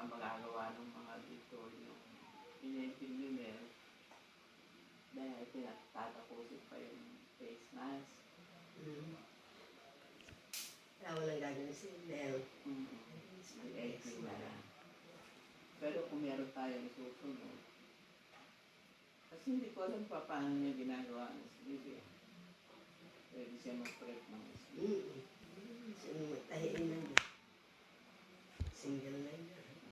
magagawa ng mga dito yung pinentin ni Mel dahil tinatatapusin pa yung face mask. Kaya walang gagawin si Mel. Mag-exit na lang. Pero kung meron tayong susunod, kasi hindi ko alam pa paano niya ginagawa ng sleeve eh. Pwede siya mag-prep ng sleeve.